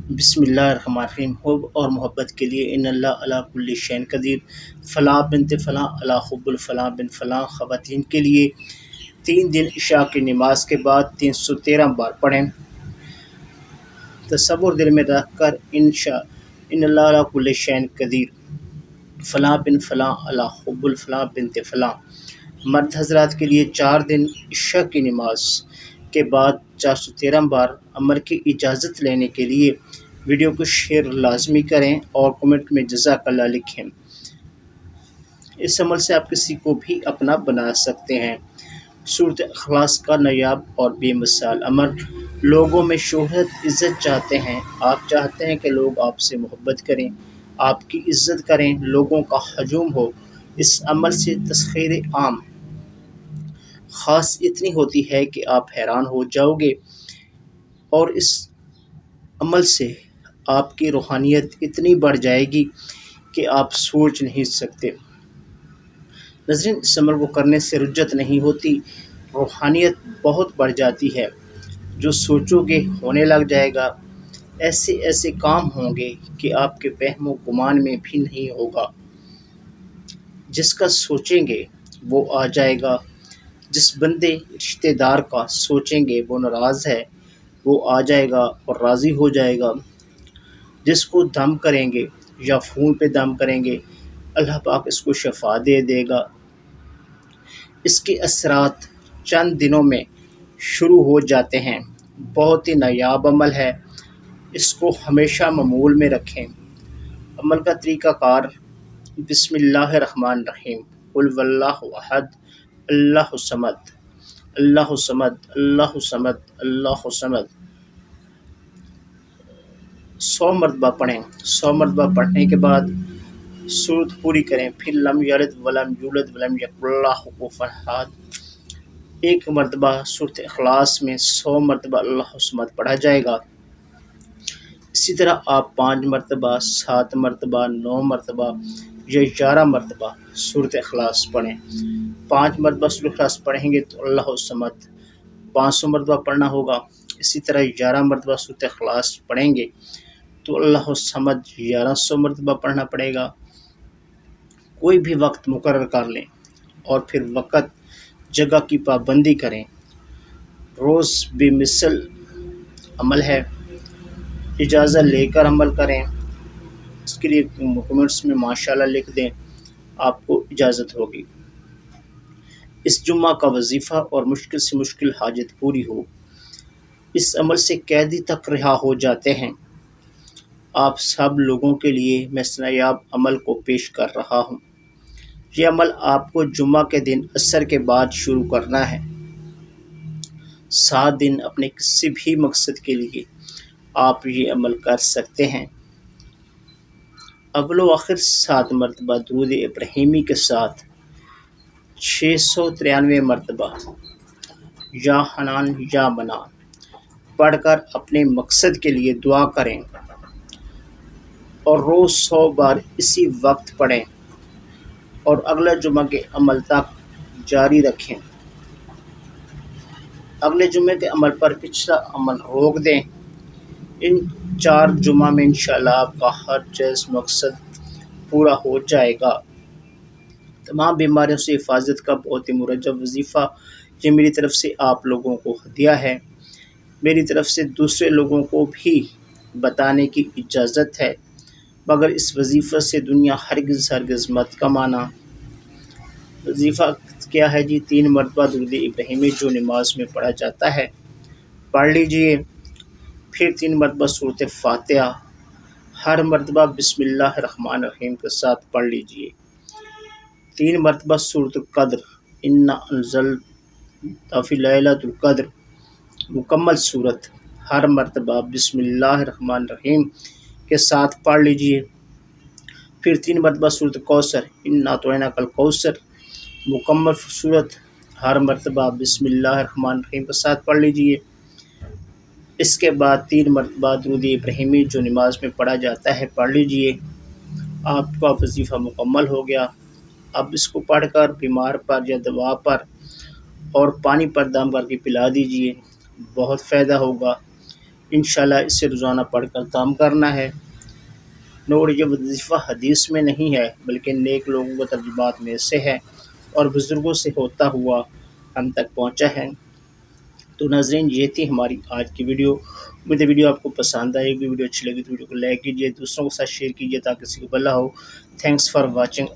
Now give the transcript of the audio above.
بسم اللہ الرحمن الرحیم۔ حب اور محبت کے لیے ان اللہ علی کل شیء قدیر۔ فلاں بنت فلاں علی حب الفلاں بن فلاں خواتین کے لیے 3 دن عشاء کی نماز کے بعد 313 بار پڑھیں۔ تصور دل میں رکھ کر ان اللہ علی کل شیء قدیر، فلاں بن فلاں علی حب الفلاں بنت فلاں۔ مرد حضرات کے لیے 4 دن عشاء کی نماز کے بعد 413 بار عمل کی اجازت لینے کے لیے ویڈیو کو شیئر لازمی کریں اور کمنٹ میں جزاک اللہ لکھیں۔ اس عمل سے آپ کسی کو بھی اپنا بنا سکتے ہیں۔ سورۃ اخلاص کا نایاب اور بے مثال عمل۔ لوگوں میں شہرت، عزت چاہتے ہیں، آپ چاہتے ہیں کہ لوگ آپ سے محبت کریں، آپ کی عزت کریں، لوگوں کا ہجوم ہو۔ اس عمل سے تسخیر عام خاص اتنی ہوتی ہے کہ آپ حیران ہو جاؤ گے، اور اس عمل سے آپ کی روحانیت اتنی بڑھ جائے گی کہ آپ سوچ نہیں سکتے۔ ناظرین، اس عمل کو کرنے سے رجت نہیں ہوتی، روحانیت بہت بڑھ جاتی ہے۔ جو سوچو گے ہونے لگ جائے گا۔ ایسے ایسے کام ہوں گے کہ آپ کے وہم و گمان میں بھی نہیں ہوگا۔ جس کا سوچیں گے وہ آ جائے گا۔ جس بندے رشتہ دار کا سوچیں گے وہ ناراض ہے، وہ آ جائے گا اور راضی ہو جائے گا۔ جس کو دم کریں گے یا فون پہ دم کریں گے، اللہ پاک اس کو شفا دے دے گا۔ اس کے اثرات چند دنوں میں شروع ہو جاتے ہیں۔ بہت ہی نایاب عمل ہے، اس کو ہمیشہ معمول میں رکھیں۔ عمل کا طریقہ کار: بسم اللہ الرحمن الرحیم، قل واللہ احد، اللہ الصمد، اللہ الصمد، اللہ الصمد، اللہ الصمد۔ 100 مرتبہ پڑھیں۔ 100 مرتبہ پڑھنے کے بعد سورت پوری کریں، پھر لم یلد ولم یولد ولم یکن لہ کفوا احد۔ 1 مرتبہ سورۃ اخلاص میں 100 مرتبہ اللہ الصمد پڑھا جائے گا۔ اسی طرح آپ 5 مرتبہ، 7 مرتبہ، 9 مرتبہ یا 11 مرتبہ سورۃ اخلاص پڑھیں۔ 5 مرتبہ سورۃ اخلاص پڑھیں گے تو اللہ الصمد 500 مرتبہ پڑھنا ہوگا۔ اسی طرح 11 مرتبہ سورۃ اخلاص پڑھیں گے تو اللہ الصمد 1100 مرتبہ پڑھنا پڑے گا۔ کوئی بھی وقت مقرر کر لیں اور پھر وقت جگہ کی پابندی کریں۔ روز بے مثل عمل ہے، اجازت لے کر عمل کریں۔ اس کے لیے کمنٹس میں ماشاءاللہ لکھ دیں، آپ کو اجازت ہوگی۔ اس جمعہ کا وظیفہ اور مشکل سے مشکل حاجت پوری ہو۔ اس عمل سے قیدی تک رہا ہو جاتے ہیں۔ آپ سب لوگوں کے لیے میں اس نایاب عمل کو پیش کر رہا ہوں۔ یہ عمل آپ کو جمعہ کے دن عصر کے بعد شروع کرنا ہے۔ 7 دن اپنے کسی بھی مقصد کے لیے آپ یہ عمل کر سکتے ہیں۔ اول و آخر 7 مرتبہ درود ابراہیمی کے ساتھ 693 مرتبہ یا حنان یا منان پڑھ کر اپنے مقصد کے لیے دعا کریں، اور روز 100 بار اسی وقت پڑھیں اور اگلا جمعہ کے عمل تک جاری رکھیں۔ اگلے جمعے کے عمل پر پچھلا عمل روک دیں۔ ان 4 جمعہ میں انشاءاللہ آپ کا ہر جائز مقصد پورا ہو جائے گا۔ تمام بیماریوں سے حفاظت کا بہت ہی مرجب وظیفہ یہ میری طرف سے آپ لوگوں کو ہدیہ ہے۔ میری طرف سے دوسرے لوگوں کو بھی بتانے کی اجازت ہے، مگر اس وظیفہ سے دنیا ہرگز مت کمانا۔ وظیفہ کیا ہے جی؟ 3 مرتبہ درود ابراہیمی جو نماز میں پڑھا جاتا ہے پڑھ لیجئے، پھر 3 مرتبہ سورۃ فاتحہ، ہر مرتبہ بسم اللہ الرحمن الرحیم کے ساتھ پڑھ لیجئے۔ 3 مرتبہ سورۃ القدر، انا انزلناہ فی لیلۃ القدر، مکمل سورت ہر مرتبہ بسم اللہ الرحمن الرحیم کے ساتھ پڑھ لیجئے۔ پھر 3 مرتبہ سورۃ کوثر، انا اعطیناک الکوثر، مکمل سورت ہر مرتبہ بسم اللہ الرحمن الرحیم کے ساتھ پڑھ لیجئے۔ اس کے بعد 3 مرتبہ درود ابراہیمی جو نماز میں پڑھا جاتا ہے پڑھ لیجئے۔ آپ کا وظیفہ مکمل ہو گیا۔ اب اس کو پڑھ کر بیمار پر یا دوا پر اور پانی پر دم کر کے پلا دیجئے، بہت فائدہ ہوگا۔ انشاءاللہ اس سے روزانہ پڑھ کر کام کرنا ہے۔ نوٹ یہ وظیفہ حدیث میں نہیں ہے بلکہ نیک لوگوں کے ترجمات میں سے ہے اور بزرگوں سے ہوتا ہوا ہم تک پہنچا ہے۔ تو ناظرین یہ تھی ہماری آج کی ویڈیو۔ مجھے ویڈیو آپ کو پسند آئے گی، ویڈیو اچھی لگی تو ویڈیو کو لائک کیجیے، دوسروں کے ساتھ شیئر کیجیے تاکہ کسی کو بھلا ہو۔ Thanks for watching.